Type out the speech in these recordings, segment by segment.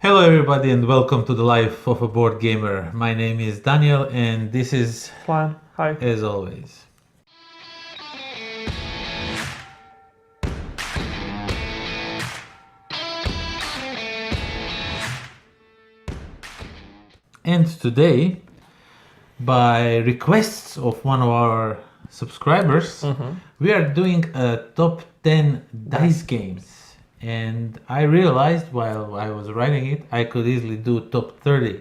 Hello, everybody, and welcome to the Life of a Board Gamer. My name is Daniel, and this is, Fine. Hi. as always. And today, by requests of one of our subscribers, we are doing a top 10 dice games. And I realized while I was writing it, I could easily do top 30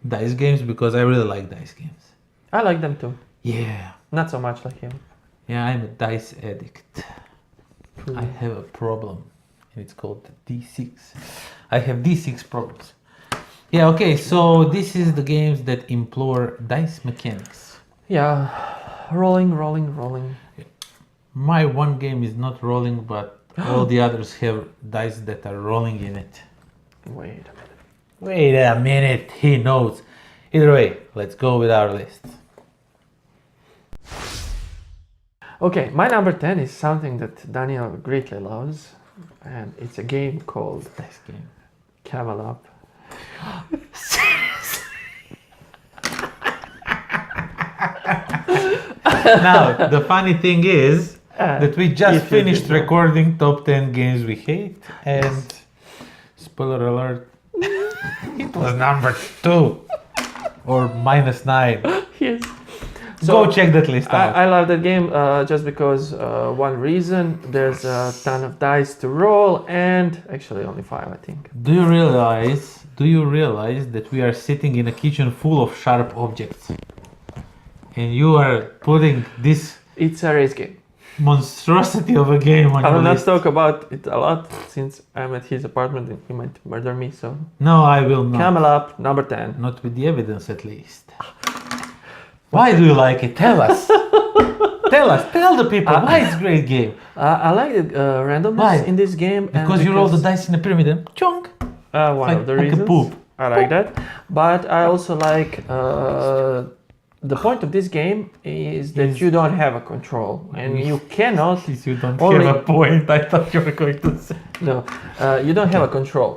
dice games because I really like dice games. I like them too. Yeah, Not so much like him. yeah, I'm a dice addict. I have a problem, and it's called D6. I have D6 problems. Yeah, okay, so this is the games that implore dice mechanics. Yeah. Rolling. My one game is not rolling, but all the others have dice that are rolling in it. Wait a minute. Wait a minute, he knows. Either way, let's go with our list. Okay, my number 10 is something that Daniel greatly loves, and it's a game called Dice game. Camel Up. Now, the funny thing is that we just if you finished didn't know. recording top 10 games we hate, and spoiler alert, it was number 2 or -9. Yes. Go check that list out. I love that game just because one reason, there's a ton of dice to roll, and actually only 5, I think. Do you realize that we are sitting in a kitchen full of sharp objects? And you are putting this It's a race game. monstrosity of a game on I will your not list. talk about it a lot since I'm at his apartment and he might murder me, so. No, I will not. Camel Up, number 10. Not with the evidence, at least. Why do you like it? Tell us. Tell the people why it's a great game. I like the randomness Why? in this game. and Because you roll the dice in a pyramid and chonk. One like- of the like a reasons. poop. I like that. But I also like the point of this game is that Is- you don't have a control and you cannot. If you don't Only- have a point, I thought you were going to say. No, you don't have a control.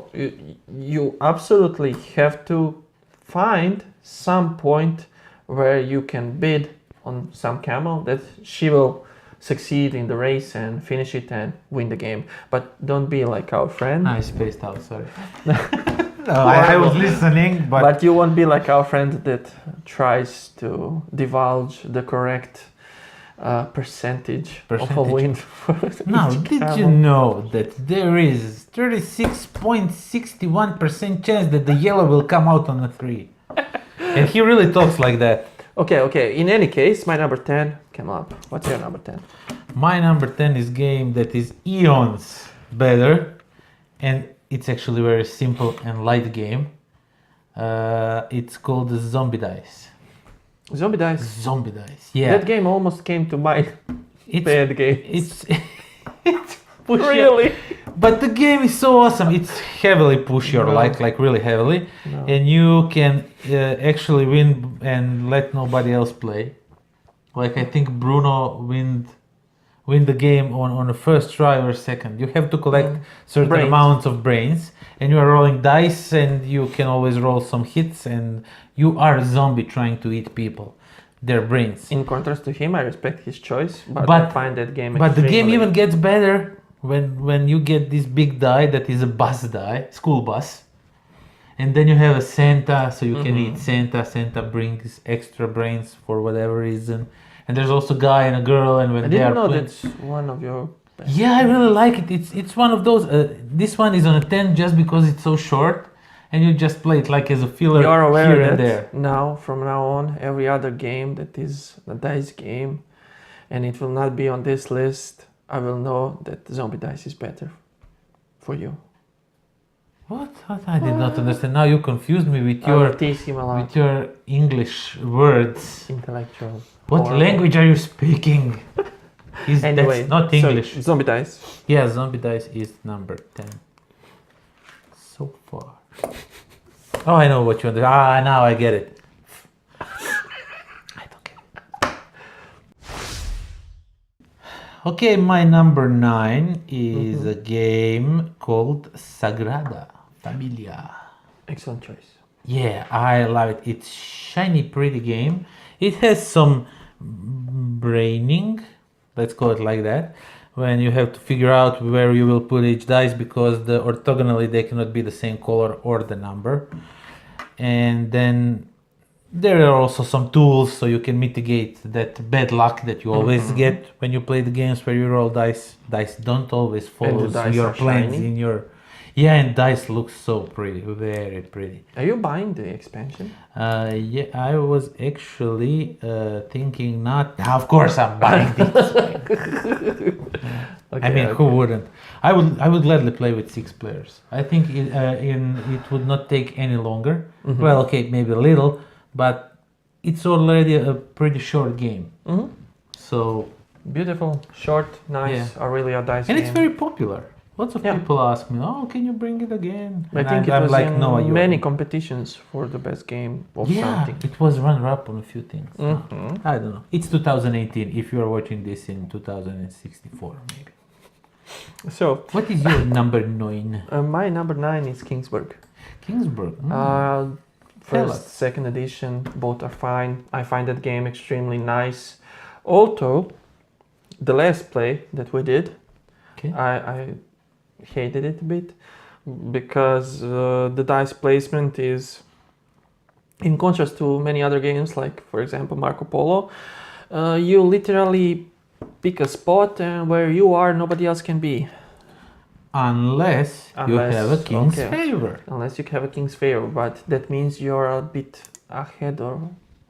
You absolutely have to find some point where you can bid on some camel that she will succeed in the race and finish it and win the game. But don't be like our friend. I spaced out, sorry. No, I was listening, But you won't be like our friend that tries to divulge the correct percentage of a Percentage. win. For Now, each did you camel. know that there is 36.61% chance that the yellow will come out on a 3? And he really talks like that. Okay. In any case, my number 10, come up. What's your number 10? My number 10 is game that is eons better, and it's actually very simple and light game. It's called Zombie Dice. Zombie Dice. Zombie Dice, yeah. That game almost came to my It's bad game. it's it's pushy. Really? But the game is so awesome. It's heavily pushy, or No. like really heavily, No. and you can actually win and let nobody else play. Like I think Bruno win the game on the first try or second. You have to collect certain Brains. amounts of brains, and you are rolling dice, and you can always roll some hits, and you are a zombie trying to eat people, their brains. In contrast to him, I respect his choice, but I But- find that game But the game extremely- even gets better when you get this big die that is a bus die, school bus. And then you have a Santa, so you can eat Santa. Santa brings extra brains for whatever reason. And there's also a guy and a girl, and when I they are didn't know playing- that's one of your best. Yeah, I really like it. It's one of those. This one is on a 10 just because it's so short, and you just play it like as a filler You are aware here that and there. now, from now on, every other game that is a dice game, and it will not be on this list, I will know that Zombie Dice is better for you. What? I did not understand. Now you confused me with I will your tease him a lot. with your English words. Intellectual. What Horrible. language are you speaking? Anyway, That's not so, English. Zombie Dice. Yeah, Zombie Dice is number 10. So far. Oh, I know what you want. Now I get it. I don't get it. Okay, my number 9 is a game called Sagrada Familia. Excellent choice. Yeah, I love it. It's shiny, pretty game. It has some braining, let's call it like that, when you have to figure out where you will put each dice because the orthogonally they cannot be the same color or the number. And then there are also some tools so you can mitigate that bad luck that you always get when you play the games where you roll dice. Dice don't always follow dice your are plans shiny? in your. Yeah, and dice looks so pretty, very pretty. Are you buying the expansion? Yeah, I was actually thinking not. Now, of course, I'm buying this. I mean, who wouldn't? I would gladly play with 6 players. I think it would not take any longer. Well, okay, maybe a little, but it's already a pretty short game. So Beautiful, short, nice, really a dice and game. it's very popular. Lots of Yeah. people ask me, "Oh, can you bring it again?" I And think it I'm was like, in "No, many competitions for the best game of Yeah, something. it was runner-up on a few things. Mhm. I don't know. It's 2018. If you are watching this in 2064, maybe. So, What is your number 9? my number 9 is Kingsburg. Kingsburg. Uh, Tell First, us. second edition, both are fine. I find that game extremely nice. Although, the last play that we did, Okay. I hated it a bit because the dice placement is, in contrast to many other games, like for example Marco Polo, you literally pick a spot where you are, nobody else can be. Unless you have a king's okay. favor. Unless you have a king's favor, but that means you're a bit ahead, or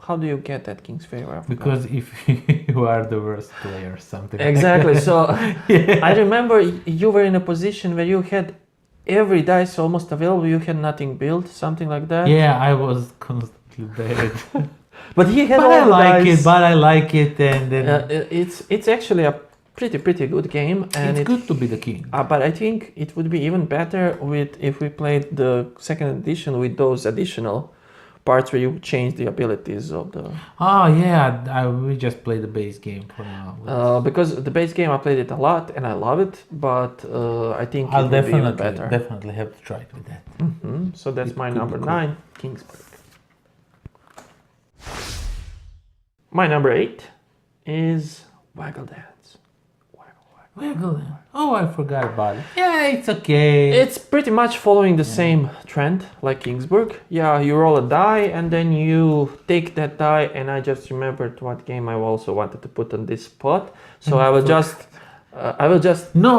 how do you get that king's favor? I forgot. Because if you are the worst player, something. Exactly. Like So yeah. I remember you were in a position where you had every dice almost available. You had nothing built, something like that. Yeah, I was constantly bad. But he had but all I the like dice. it. But I like it, and then It's actually a pretty good game, and it's good to be the king. But I think it would be even better if we played the second edition with those additional parts where you change the abilities of the. Oh yeah, we just play the base game for now. Because the base game I played it a lot and I love it, but I think I'll it would be even better. definitely have to try it with that. So that's It my could be number cool. 9, Kingsburg. My number 8 is Waggle Dance. Wiggle. Oh, I forgot about it. Yeah, it's okay. It's pretty much following the same trend like Kingsburg. Yeah, you roll a die and then you take that die, and I just remembered what game I also wanted to put on this spot. So I will just no.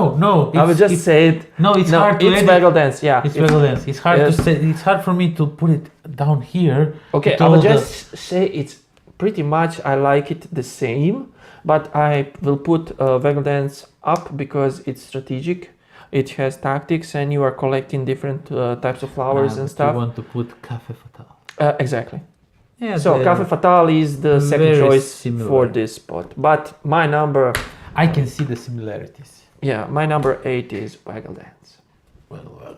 I will just say it. No, it's No, hard to it's edit. Waggle Dance. Yeah, It's Wiggle Dance. It's hard Yes. to say. It's hard for me to put it down here. Okay, with I will all the- just say it's pretty much I like it the same, but I will put Waggle Dance up because it's strategic. It has tactics, and you are collecting different types of flowers but and stuff. You want to put Café Fatale. Exactly. Yeah. So the- Café Fatale is the second very choice similar. for this spot. But my number, I can see the similarities. my number 8 is Waggle Dance. Well.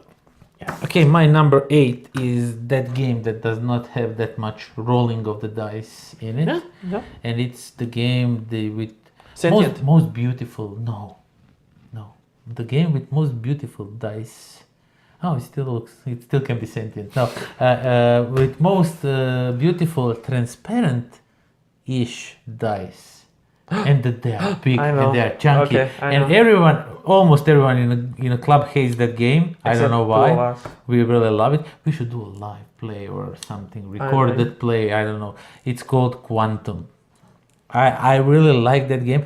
Yeah. Okay, my number 8 is that game that does not have that much rolling of the dice in it, Yeah. and it's the game with Sentient. most beautiful. No, the game with most beautiful dice. Oh, it still can be sentient. No, with most beautiful transparent-ish dice, and that they are big I know. and they are chunky, Okay, I and know. almost everyone in a club hates that game. I don't know Except two of why. us. We really love it. We should do a live play or something. Record agree. that play. I don't know. It's called Quantum. I really like that game.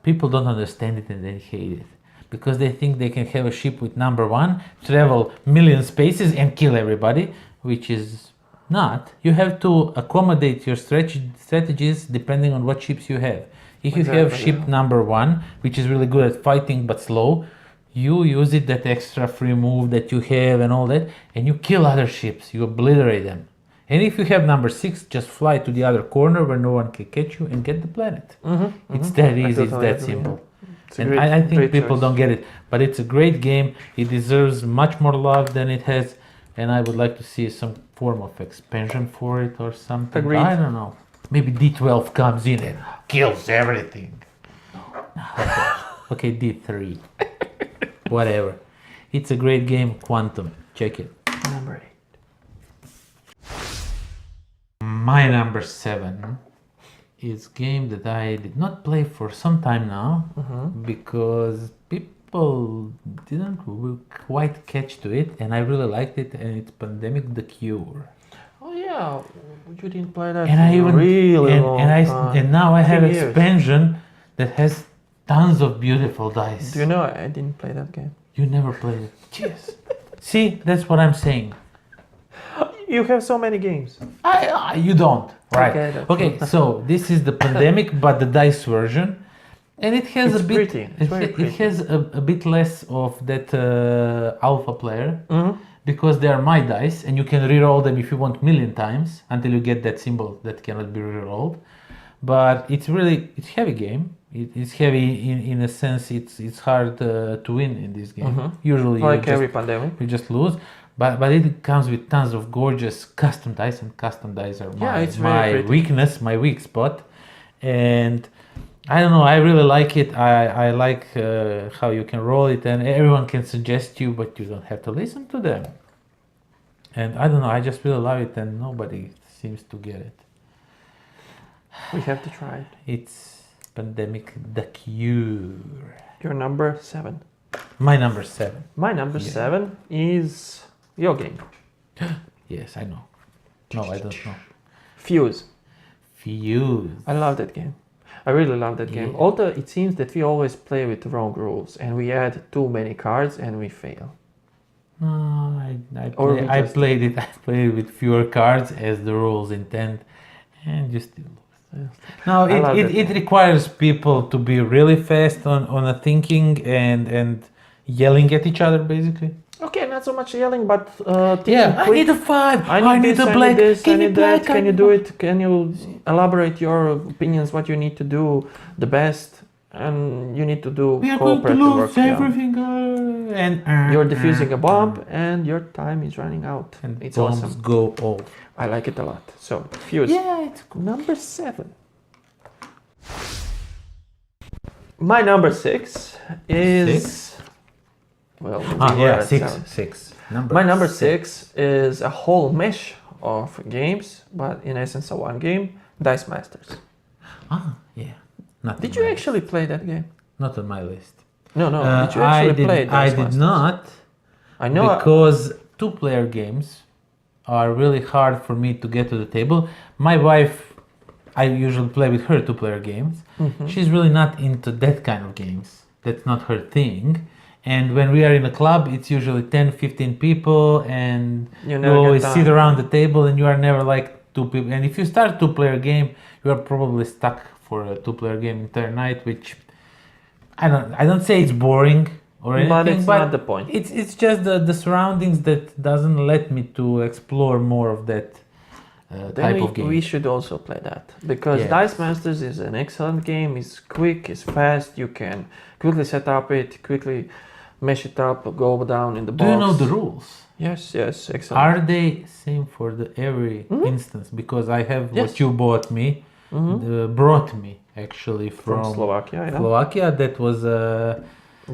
People don't understand it and they hate it because they think they can have a ship with number 1, travel million spaces and kill everybody, which is not. You have to accommodate your strategies depending on what ships you have. If you have Exactly, ship number 1, which is really good at fighting but slow, you use it, that extra free move that you have and all that, and you kill other ships, you obliterate them. And if you have number 6, just fly to the other corner where no one can catch you and get the planet. It's that easy, it's totally that agree, simple. It's a And great- I think great people choice. don't get it, but it's a great game. It deserves much more love than it has, and I would like to see some form of expansion for it or something. Agreed. I don't know. Maybe D12 comes in and kills everything. Okay, D3. Whatever. It's a great game, Quantum. Check it. Number My number 7 is game that I did not play for some time now because people didn't quite catch to it, and I really liked it. And it's Pandemic: The Cure. Oh yeah, you didn't play that And I in a even really and, long and I time. and now I have 3 years. expansion that has tons of beautiful dice. Do you know I didn't play that game? You never played it. Jeez. See, that's what I'm saying. You have so many games. You don't. Right. Okay, that's Okay. So this is the Pandemic, but the dice version, and it has It's a bit. pretty. It's very It pretty. has a bit less of that alpha player Mm-hmm. because they are my dice, and you can reroll them if you want million times until you get that symbol that cannot be rerolled. But it's heavy game. It's heavy in a sense. It's hard to win in this game. Usually, Like you every just, pandemic. you just lose. But it comes with tons of gorgeous custom dice, and custom dice are Yeah, it's very my pretty. weakness, my weak spot. And I don't know, I really like it. I like how you can roll it, and everyone can suggest you, but you don't have to listen to them. And I don't know, I just really love it, and nobody seems to get it. We have to try it. It's Pandemic: The Cure. Your number 7. My number 7. My number 7 is your game. Yes, I know. No, I don't know. Fuse. Fuse. I love that game. I really love that game. Yeah. Although it seems that we always play with the wrong rules and we add too many cards and we fail. No, Or we I just- played it. I played it with fewer cards as the rules intend, and you still lose. No, I love it that. requires people to be really fast on a thinking and yelling at each other, basically. Okay, not so much yelling, but thinking Yeah, I quick. need a 5. I need this, a I black. need this, I Can you need that. black? Can you do it? Can you elaborate your opinions, what you need to do the best? And you need to do We are going to cooperative lose work. Yeah. everything. And You're defusing a bomb and your time is running out. and It's bombs awesome. go off. I like it a lot. So, Fuse. Yeah, it's cool. Number 7. My number 6 is... Six? Well, we Ah, were yeah, at 6. 7. 6. My number 6 is a whole mesh of games, but in essence a one game, Dice Masters. Ah, yeah. Not Did on you my actually list. play that game? Not on my list. No, did you actually play Dice I did Masters? not. I know. Because two-player games are really hard for me to get to the table. My wife, I usually play with her two-player games. Mhm. She's really not into that kind of games. That's not her thing. And when we are in a club, it's usually 10, 15 people, and You you never get always time. sit around the table, and you are never like two people. And if you start a two-player game, you are probably stuck for a two-player game entire night, which I don't say it's boring or anything, But it's not the point. It's just the surroundings that doesn't let me to explore more of that Then type of game. we should also play that because Yes. Dice Masters is an excellent game. It's quick, it's fast. You can quickly set up it, quickly mesh it up, go down in the box. Do you know the rules? Yes, excellent. Are they same for the every Mhm. instance? Because I have Yes. what you bought me, Mhm. brought me actually From from Slovakia, yeah. Slovakia. That was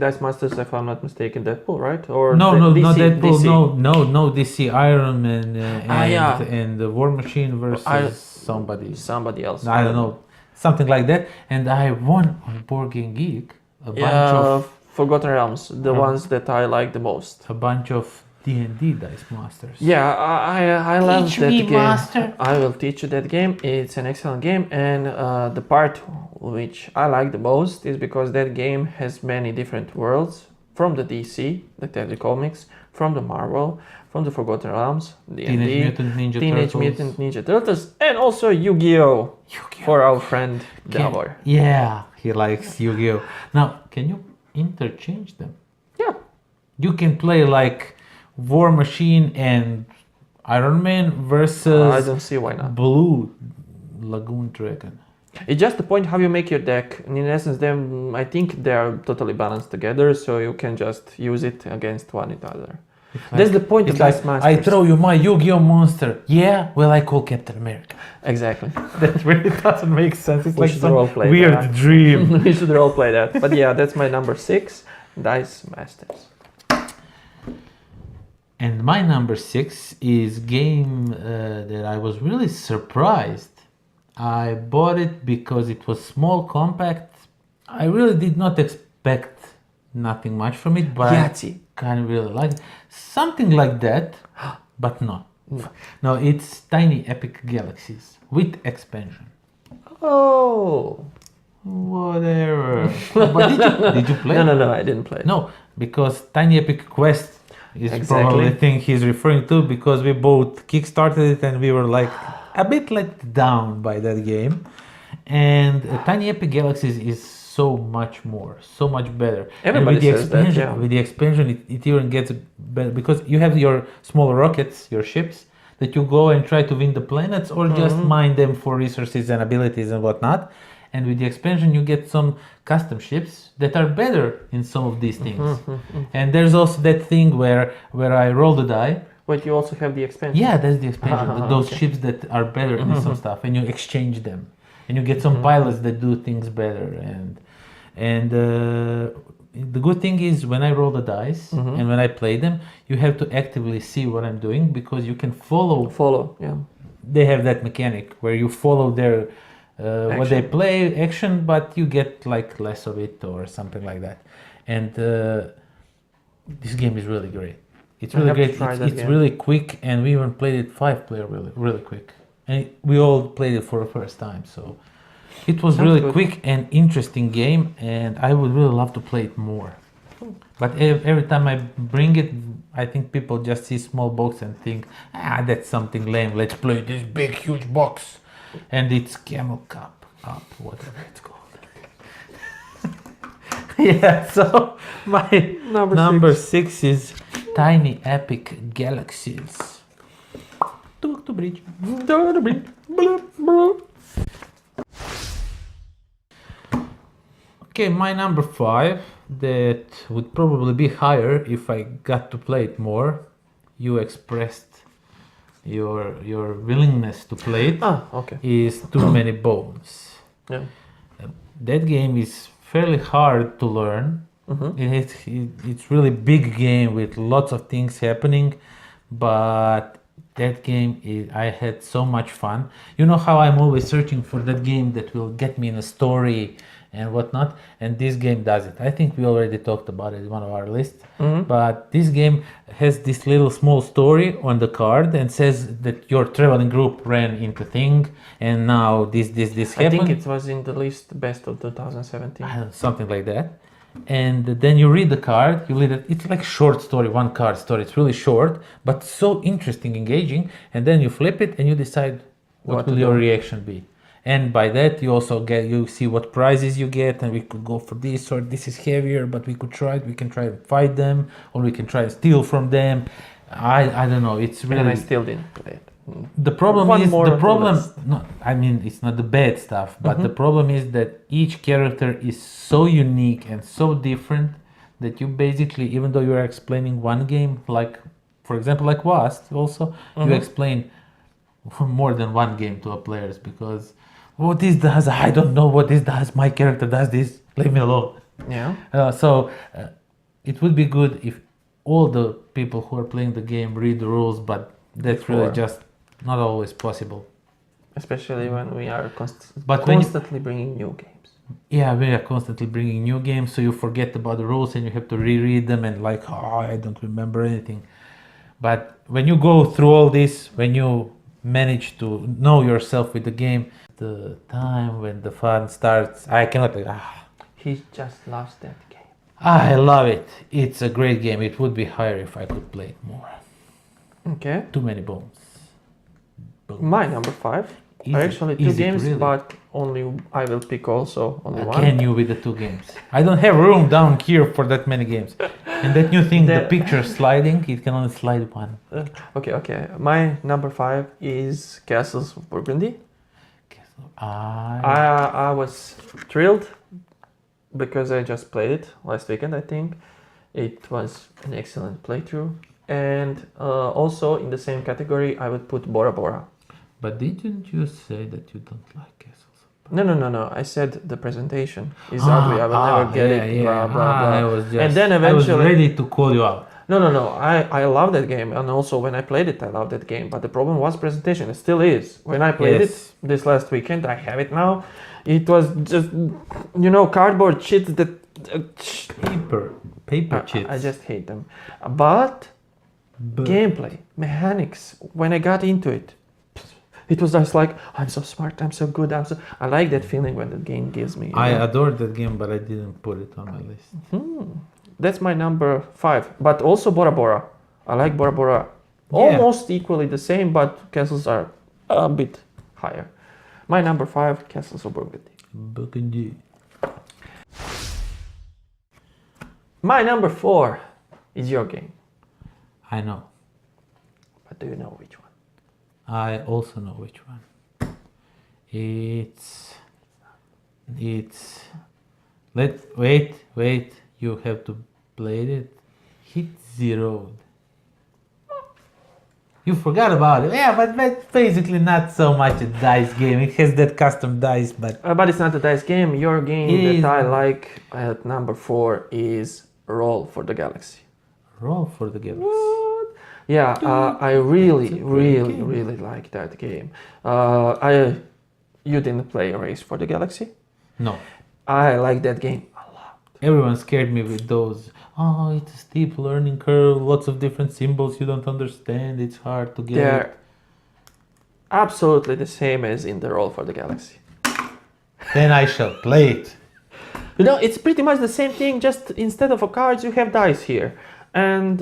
Dice Masters, if I'm not mistaken, Deadpool, right? Or no, the- not DC, Deadpool. DC. No DC, Iron Man, yeah. and the War Machine versus I- somebody. Somebody else. I don't know, something like that. And I won on Board Game Geek a bunch Yeah, of Forgotten Realms, the Uh-huh. ones that I like the most. D&D Dice Masters. Yeah, I love Teach that me, game. master. I will teach you that game. It's an excellent game, and the part which I like the most is because that game has many different worlds from the DC, the Detective Comics, from the Marvel, from the Forgotten Realms, Teenage D&D, Mutant Ninja Teenage Turtles. Mutant Ninja Turtles, and also Yu-Gi-Oh! For our friend Davor. Yeah, he likes Yu-Gi-Oh. Now, can you interchange them? Yeah. You can play like War Machine and Iron Man I versus don't see why not. Blue Lagoon Dragon. It's just the point how you make your deck. And in essence, then I think they are totally balanced together, so you can just use it against one another. That's the point of It's like, Dice Masters. I throw you my Yu-Gi-Oh monster. Yeah, well, I call Captain America. Exactly. That really doesn't make sense. It's We like should some roleplay weird that. dream. We should all play that. But yeah, that's my number 6, Dice Masters. And my number 6 is game that I was really surprised. I bought it because it was small, compact. I really did not expect nothing much from it, but Yahtzee. I kind of really like it. Something like that, but not. No, it's Tiny Epic Galaxies with expansion. Oh. Whatever. But did you play? No, I didn't play it. No, because Tiny Epic Quest is Exactly. probably the thing he's referring to, because we both kickstarted it and we were like a bit let down by that game. And Tiny Epic Galaxies is so much more, so much better. Everybody and with the says that, expansion, yeah. with the expansion, it even gets better because you have your small rockets, your ships that you go and try to win the planets or just mine them for resources and abilities and whatnot. And with the expansion, you get some custom ships that are better in some of these things. And there's also that thing where I roll the die. Wait, you also have the expansion? Yeah, that's the expansion. Those Okay. ships that are better in some stuff, and you exchange them, and you get some pilots that do things better. And the good thing is when I roll the dice and when I play them, you have to actively see what I'm doing because you can follow. Follow, yeah. They have that mechanic where you follow their what they play action, but you get like less of it or something like that. And this game is really great. It's I really have to great. try It's, that it's game. really quick, and we even played it 5-player really quick. And we all played it for the first time, so it was Sounds really good. quick and interesting game, and I would really love to play it more. But every time I bring it, I think people just see small box and think, that's something lame. Let's play this big, huge box. And it's Camel Cup, whatever it's called. Yeah, so my number six is Tiny Epic Galaxies. To bridge. Okay, my number 5, that would probably be higher if I got to play it more. You expressed your willingness to play it. Okay. Is Too Many Bones. Yeah. That game is fairly hard to learn. It's really big game with lots of things happening, but that game I had so much fun. You know how I'm always searching for that game that will get me in a story and whatnot, and this game does it. I think we already talked about it in one of our lists, but this game has this little small story on the card and says that your traveling group ran into thing and now this I happened. think it was in the list best of 2017. Something like that. And then you read the card, you read it, it's like short story, one card story. It's really short, but so interesting, engaging. And then you flip it and you decide what to will your do. reaction be. And by that you also you see what prizes you get, and we could go for this, or this is heavier, but we can try and fight them, or we can try and steal from them. I don't know, it's really. And I still didn't play it. The problem One is more the on the problem. list. No, I mean it's not the bad stuff, but the problem is that each character is so unique and so different that you basically, even though you are explaining one game, like for example, like Wast, also you explain more than one game to a players because what this does, I don't know what this does. My character does this. Leave me alone. Yeah. So it would be good if all the people who are playing the game read the rules, but that's really Before. just not always possible. Especially when we are But when you- constantly bringing new games. Yeah, we are constantly bringing new games, so you forget about the rules and you have to reread them and like, I don't remember anything. But when you go through all this, when you manage to know yourself with the game, the time when the fun starts, I cannot. He just loves that game. I love it. It's a great game. It would be higher if I could play it more. Okay. Too Many Bones. My number 5. Is Are it- actually two is it games, really? but only I will pick also only one. Can you with the 2 games? I don't have room down here for that many games. And that new thing, the picture sliding, it can only slide one. Okay. My number 5 is Castles of Burgundy. I was thrilled because I just played it last weekend, I think. It was an excellent playthrough. And also in the same category, I would put Bora Bora. But didn't you say that you don't like castles? No. I said the presentation is ugly. I will never get it. Blah, blah, blah. I was And then eventually- I was ready to call you out. No. I love that game, and also when I played it, I loved that game. But the problem was presentation. It still is. When I played Yes. it this last weekend, I have it now. It was just, cardboard sheets that. Paper chips. I just hate them. But But gameplay, mechanics. When I got into it, it was just like I'm so smart, I'm so good, I like that feeling when the game gives me. I adored that game, but I didn't put it on my list. That's my number 5. But also Bora Bora. I like Bora Bora. Almost equally the same, but castles are a bit higher. My number 5, Castles of Burgundy. Burgundy. My number 4 is your game. I know. But do you know which one? I also know which one. Wait. You have to play it. Hit the Road. You forgot about it. Yeah, but that's basically not so much a dice game. It has that custom dice, but But it's not a dice game. Your game It is. that I like at number 4 is Roll for the Galaxy. Roll for the Galaxy. What? Yeah, I really, It's a great really, game. really like that game. You didn't play Race for the Galaxy? No. I like that game a lot. Everyone scared me with those. Oh, it's a steep learning curve, lots of different symbols you don't understand, it's hard to get. They're absolutely the same as in the Roll for the Galaxy. Then I shall play it. It's pretty much the same thing, just instead of a cards, you have dice here. And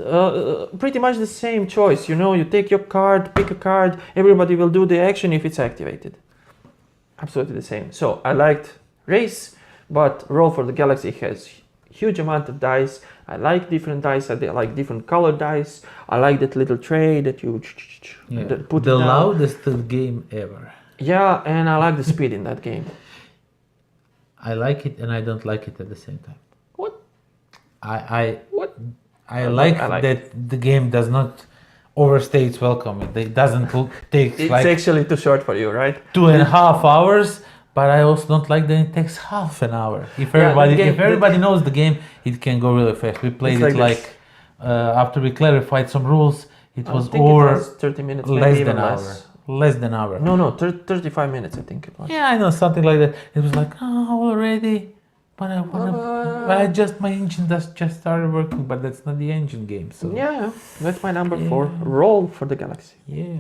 pretty much the same choice, you take your card, pick a card, everybody will do the action if it's activated. Absolutely the same. So I liked Race, but Roll for the Galaxy has huge amount of dice. I like different dice, I like different color dice. I like that little tray that you put the it down. loudest game ever. Yeah, and I like the speed in that game. I like it and I don't like it at the same time. What? I What? like I like that the game does not overstay its welcome. It doesn't take It's like actually too short for you, right? 2.5 hours. But I also don't like that it takes half an hour. If Yeah, everybody knows the game, it can go really fast. We played It's it like like after we clarified some rules, it was I think over it was 30 minutes, maybe less even than hour. less. Less than hour. No, 35 minutes I think it was. Yeah, I know something like that. It was like already, but I wanna. my engine just started working, but that's not the engine game. So Yeah, that's my number 4. Roll for the Galaxy. yeah.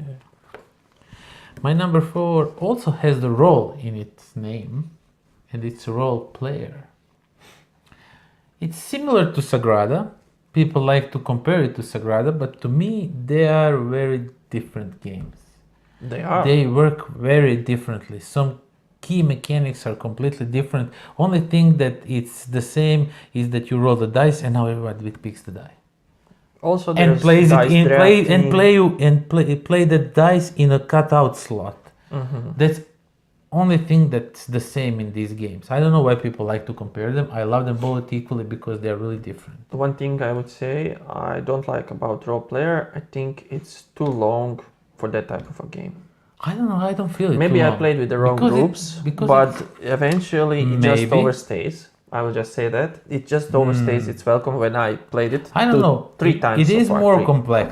My number 4 also has the role in its name, and it's a role player. It's similar to Sagrada. People like to compare it to Sagrada, but to me, they are very different games. They are. They work very differently. Some key mechanics are completely different. Only thing that it's the same is that you roll the dice, and now everybody picks the die. Also, And there's plays it dice in drafting. play the dice in a cutout slot. Mhm. That's only thing that's the same in these games. I don't know why people like to compare them. I love them both equally because they're really different. The one thing I would say I don't like about Roll Player, I think it's too long for that type of a game. I don't know. I don't feel it. Maybe too I long. played with the wrong Because groups, because but eventually it just Maybe. overstays. I will just say that it just overstays its welcome when I played it. I don't know. 3 times. It so is far, more 3. complex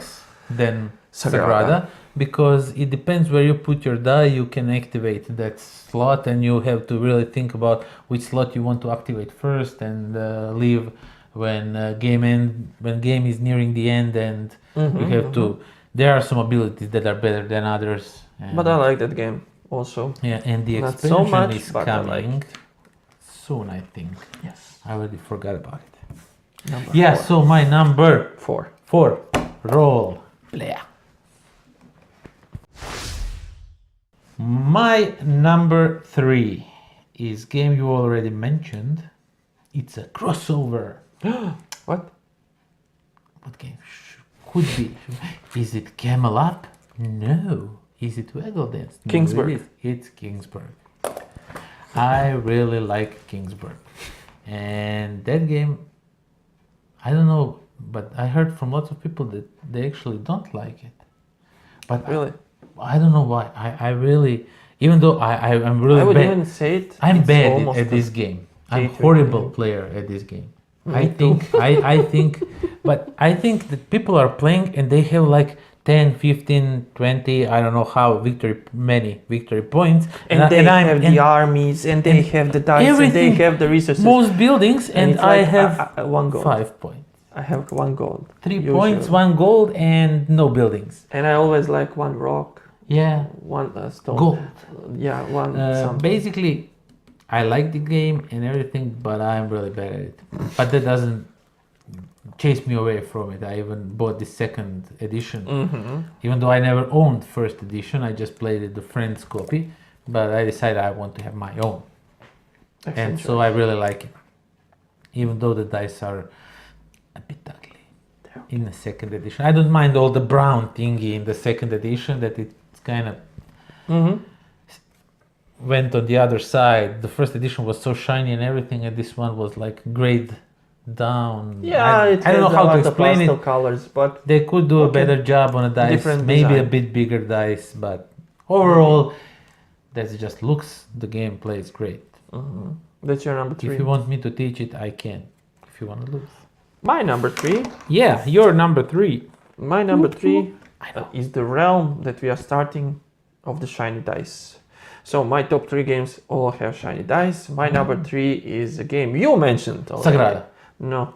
than Sagrada. Sagrada because it depends where you put your die. You can activate that slot, and you have to really think about which slot you want to activate first and leave when game is nearing the end, and you have to. There are some abilities that are better than others. And, But I like that game also. yeah, and the Not so expansion much, is but I like coming soon. I think Yes. I already forgot about it. Number Yeah. 4. So my number 4. 4 roll player. My number 3 is game you already mentioned. It's a crossover. What? What game could be? Is it Camel Up? No. Is it Waggle Dance? No, Kingsburg. it is. It's Kingsburg. I really like Kingsburg. And that game, I don't know, but I heard from lots of people that they actually don't like it. But Really? I don't know why. I really, even though I'm really I would bad. even say it. I'm it's bad almost at a this game. I'm gateway horrible game. player at this game. Me I too. think I think But I think that people are playing and they have like 10, 15, 20, I don't know how many victory points. And they I'm- have and the armies, and they and have the dice, and they everything, have the resources. most buildings, and it's I like, have 1 gold. 5 points. I have 1 gold. 3 usually. points, 1 gold, and no buildings. And I always like 1 rock, Yeah, 1 stone. gold. Yeah, 1 something. Basically, I like the game and everything, but I'm really bad at it. But that doesn't chase me away from it. I even bought the second edition. Mm-hmm. Even though I never owned first edition, I just played it the friend's copy. But I decided I want to have my own, and so I really like it. Even though the dice are a bit ugly in the second edition, I don't mind all the brown thingy in the second edition. That it's kind of went on the other side. The first edition was so shiny and everything, and this one was like grayed down. Yeah, I don't know how to explain it. Colors, but They could do a better job on a dice, Different maybe a design. bit bigger dice, but overall, that's just looks. The gameplay is great. that's your number 3. If you want me to teach it, I can. If you want to lose. My number 3. Yeah, your number 3. My number 3 I know. is the realm that we are starting of the shiny dice. So my top 3 games all have shiny dice. My number 3 is a game you mentioned already. Sagrada. No.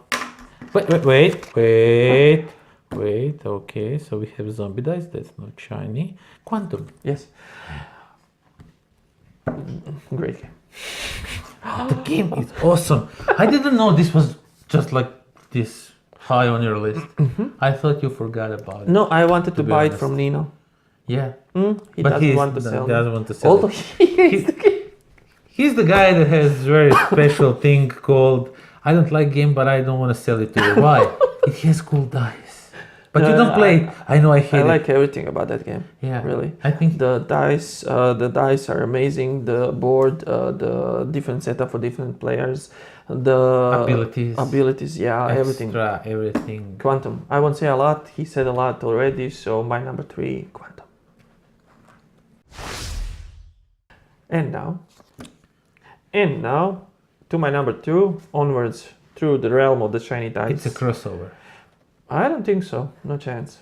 Wait. Okay, so we have zombie dice. That's not shiny. Quantum. Yes. Great game. The game is awesome. I didn't know this was just like this high on your list. I thought you forgot about it. No, I wanted to be buy it honest. from Nino. Yeah, He but doesn't want to sell me. doesn't want to sell. Although it. he is the game. He's the guy that has very special thing called I don't like game, but I don't want to sell it to you. Why? It has cool dice, but you don't play it. I know I hate I it. like everything about that game. Yeah, Really. I think The dice are amazing. The board, the different setup for different players, the abilities, yeah, everything. everything. Quantum. I won't say a lot. He said a lot already. So my number 3, Quantum. And now, to my number 2, onwards through the realm of the shiny dice. It's a crossover. I don't think so. No chance.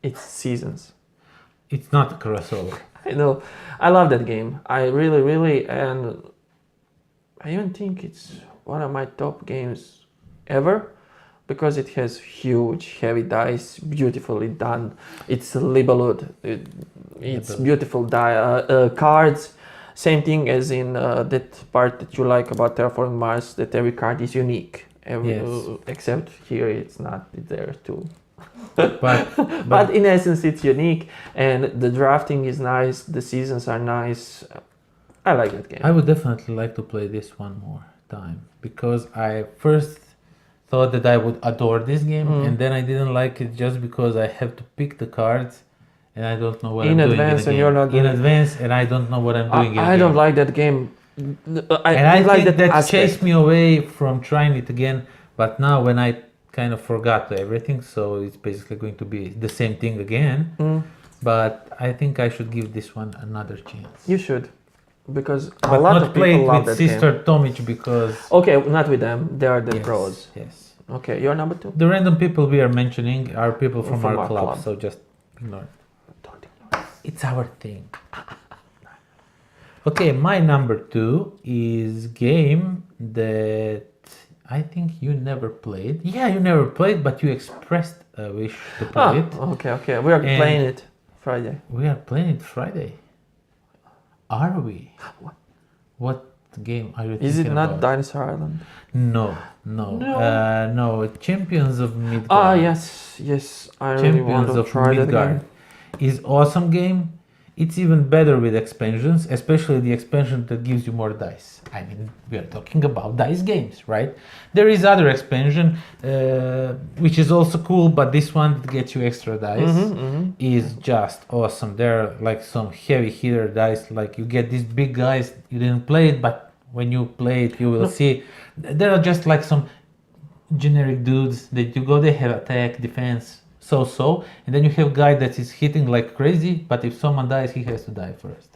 It's Seasons. It's not a crossover. I know. I love that game. I really, and I even think it's one of my top games ever because it has huge, heavy dice, beautifully done. It's Libelud. It's Libelud. beautiful cards. Same thing as in that part that you like about Terraforming Mars, that every card is unique. Except here it's not. It's there too. But in essence, it's unique, and the drafting is nice. The seasons are nice. I like that game. I would definitely like to play this one more time because I first thought that I would adore this game, and then I didn't like it just because I have to pick the cards, and I don't know what In I'm doing advance, in and the you're game. not doing in it. advance, and I don't know what I'm doing. in I the don't game. like that game. I like think that aspect. chased me away from trying it again. But now when I kind of forgot everything, so it's basically going to be the same thing again. But I think I should give this one another chance. You should, because a But lot not of play people it love with that game. Sister Tomic because Okay, not with them. They are the yes, pros. Yes. Okay, you're number 2. The random people we are mentioning are people from From our our club, club. so just ignore it. Don't ignore. It's our thing. Okay, my number 2 is game that I think you never played. Yeah, you never played, but you expressed a wish to play it. Okay. We are And- playing it Friday. We are playing it Friday. Are we? What? What game are you thinking Is it not about? Dinosaur Island? No. No. Champions of Midgard. Ah, yes. I really want Champions to of try that Midgard game. is awesome game. It's even better with expansions, especially the expansion that gives you more dice. I mean, we are talking about dice games, right? There is other expansion, which is also cool, but this one that gets you extra dice is just awesome. There are like some heavy hitter dice, like you get these big guys, you didn't play it, but when you play it, you will see. There are just like some generic dudes that you go, they have attack, defense, so, and then you have guy that is hitting like crazy, but if someone dies, he has to die first.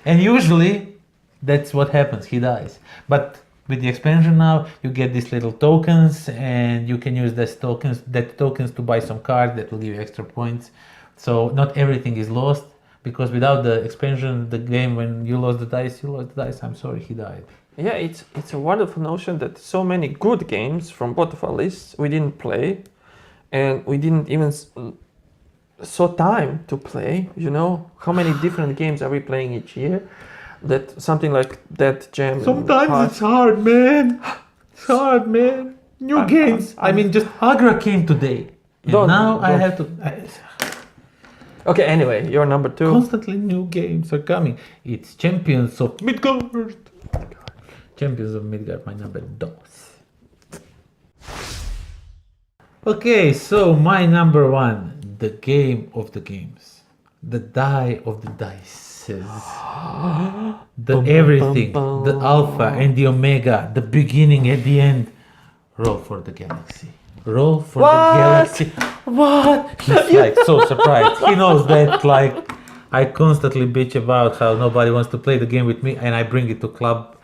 And usually, that's what happens, he dies. But with the expansion now, you get these little tokens, and you can use that tokens to buy some cards that will give you extra points. So not everything is lost, because without the expansion, the game, when you lost the dice, you lost the dice. I'm sorry, he died. Yeah, it's a wonderful notion that so many good games from both of our lists we didn't play, and we didn't even saw time to play. You know, how many different games are we playing each year? That something like that Jam. Sometimes it's hard, man. It's hard, man. New games. I mean, just Agra came today, and now I have to. Okay, anyway, your number 2. Constantly new games are coming. It's Champions of Midgard. Champions of Midgard, my number 2. Okay, so my number 1, the game of the games, the die of the dices, the everything, the alpha and the omega, the beginning and the end. Roll for the galaxy. Roll for the galaxy. What? He's like so surprised. He knows that, like, I constantly bitch about how nobody wants to play the game with me, and I bring it to club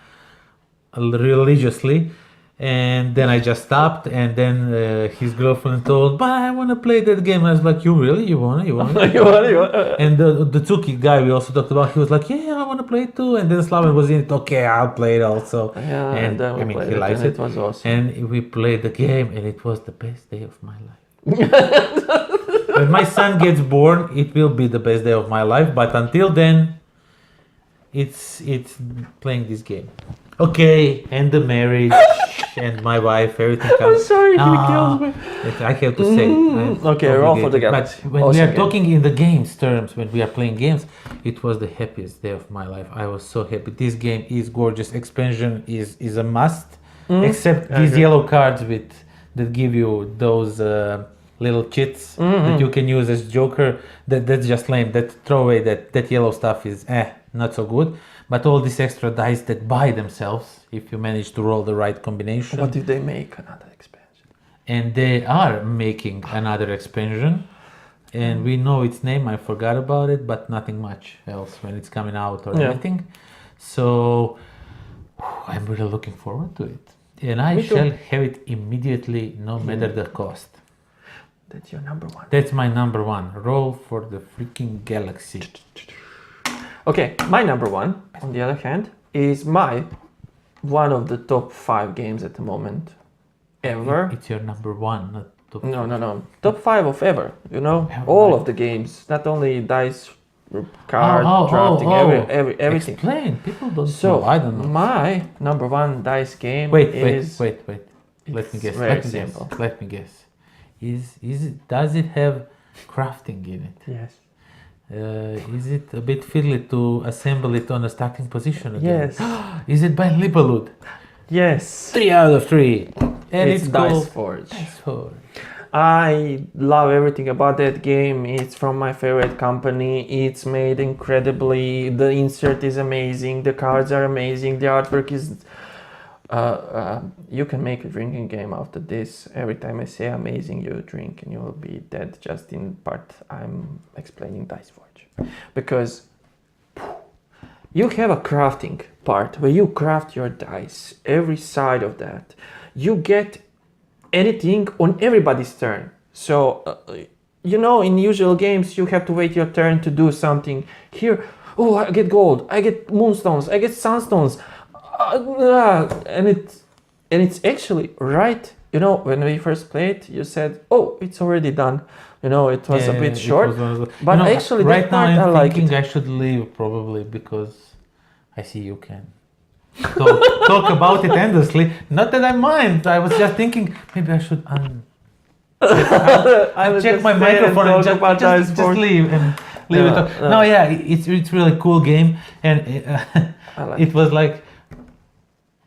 religiously, and then I just stopped, and then his girlfriend told, but I want to play that game. I was like, you really? You want to? And the Tsuki guy we also talked about, he was like, yeah, I want to play it too. And then Slaven was in it. Okay, I'll play it also. Yeah, and then I mean, he likes it. It was awesome. And we played the game, and it was the best day of my life. When my son gets born, it will be the best day of my life. But until then, it's playing this game. Okay, and the marriage and my wife, everything comes. I'm sorry, he kills me. I have to say. Okay, roll for the galaxy. But when we are talking in the games terms, when we are playing games, it was the happiest day of my life. I was so happy. This game is gorgeous. Expansion is a must, except these yellow cards that give you those little chits that you can use as Joker. That's just lame. That throwaway, that yellow stuff is not so good. But all these extra dice that buy themselves, if you manage to roll the right combination. What if they make another expansion? And they are making another expansion. And we know its name, I forgot about it, but nothing much else when it's coming out or anything. So I'm really looking forward to it. And I shall have it immediately, no matter the cost. That's your number 1. That's my number 1. Roll for the freaking galaxy. Okay, my number 1, on the other hand, is one of the top 5 games at the moment, ever. It's your number 1, not top 5. No. Top 5 of ever, you know? All of the games, not only dice, card, drafting, everything. Explain, people don't know. I don't know. My number 1 dice game Wait. Let me guess. Let me guess. Does it have crafting in it? Yes. Is it a bit fiddly to assemble it on a starting position again? Yes. Is it by Libelud? Yes. 3 out of 3. And it's Dice Forge. Dice Forge. I love everything about that game. It's from my favorite company. It's made incredibly. The insert is amazing. The cards are amazing. The artwork is. You can make a drinking game after this. Every time I say amazing, you drink and you will be dead. Just in part, I'm explaining Dice Forge. Because you have a crafting part where you craft your dice. Every side of that. You get anything on everybody's turn. So, you know, in usual games, you have to wait your turn to do something. Here, I get gold, I get moonstones, I get sunstones. And it's actually right. You know, when we first played, you said, it's already done. You know, it was a bit short. But actually, right that part now I I'm like thinking it. I should leave probably, because I see you can talk about it endlessly. Not that I mind. I was just thinking maybe I should check my microphone and just leave and leave it. No, yeah, it's really cool game, and it was like,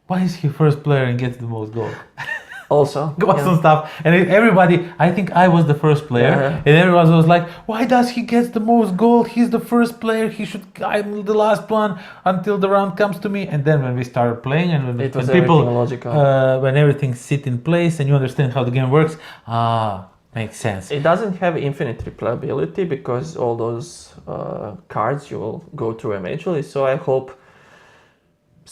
why is he first player and gets the most gold? Also, Awesome stuff. And everybody, I think I was the first player, and everyone was like, why does he get the most gold? He's the first player. I'm the last one until the round comes to me. And then when we started playing, and when people, when everything sit in place and you understand how the game works, makes sense. It doesn't have infinite replayability because all those cards you will go through eventually. So I hope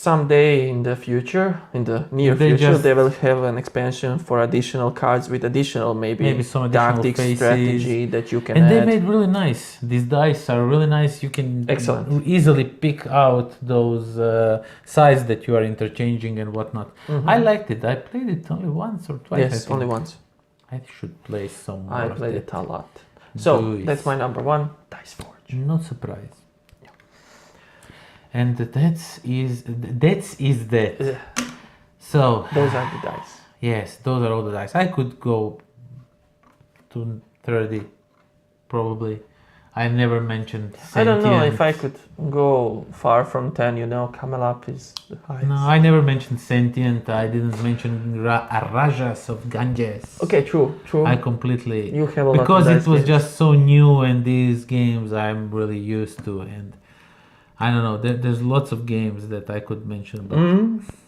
someday in the future, in the near They future, just- they will have an expansion for additional cards with additional Maybe some additional tactics faces. strategy that you can And add. they made really nice. These dice are really nice. You can Excellent. easily pick out those sides that you are interchanging and whatnot. Mhm. I liked it. I played it only once or twice. I Yes, think. only once. I should play some more. I of played that. it a lot. So Do it. that's my number one, Dice Forge. Not surprised. And that is that. Ugh. So Those are the dice. yes, those are all the dice. I could go to 30, probably. I never mentioned. I don't know sentient. if I could go far from 10, Camelot is the highest. No, I never mentioned sentient. I didn't mention Rajas of Ganges. Okay, true. I completely You have a lot because of it dice was games. just so new, and these games I'm really used to, and I don't know. There's lots of games that I could mention, but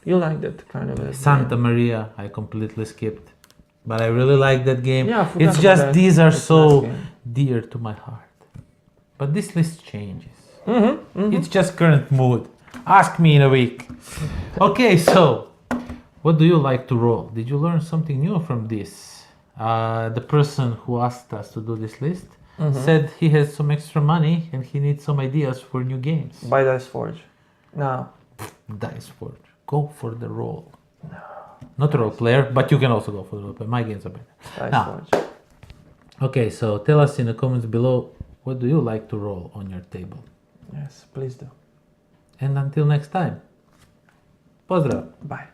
You like that kind of a Santa Maria I completely skipped, but I really like that game. Yeah, I forgot It's about just that. these are It's a so nice game. dear to my heart. But this list changes. Mm-hmm. It's just current mood. Ask me in a week. Okay, so what do you like to roll? Did you learn something new from this? The person who asked us to do this list said he has some extra money and he needs some ideas for new games. Buy Dice Forge. No. Dice Forge. Go for the roll. Not a role player, but you can also go for the role player. My games are better. Dice Now. Forge. Okay, so tell us in the comments below, what do you like to roll on your table? Yes, please do. And until next time, pozdrav! Bye.